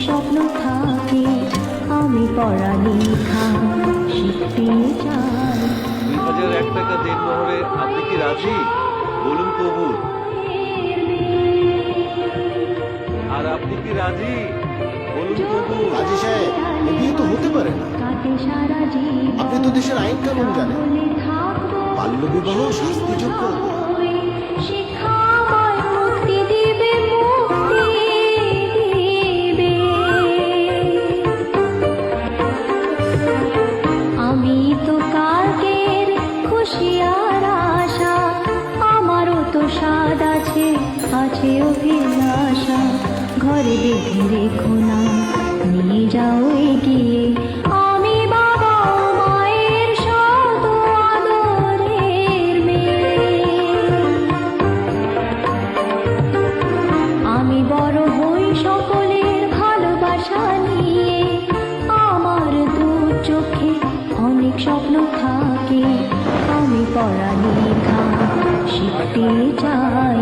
স্বপ্ন থাকে, আমি পড়ালেখা শিখতে চাই। 2001 টাকা দেনমোহরে আপনি কি রাজি? বলুন কবুল। আর আপনি কি রাজি? বলুন কবুল। কাজী সাহেব, এ বিয়ে তো হতে পারে না। আপনি তো দেশের আইন কানুন জানেন। বাল্যবিবাহ শাস্তিযোগ্য। আমি তো কালকের খুশিয়ার আশা, আমারও তো স্বাদ আছে, আছে অভিলাষা। ঘরে বেঁধে রেখো না, নিয়ে যাও এগিয়ে, আমি বাবা ও মায়ের শত আদরের মেয়ে। আমি বড় হই সকলের ভালোবাসা নিয়ে, আমার দু চোখে অনেক স্বপ্ন থাকে, আমি পড়ালেখা শিখতে চাই।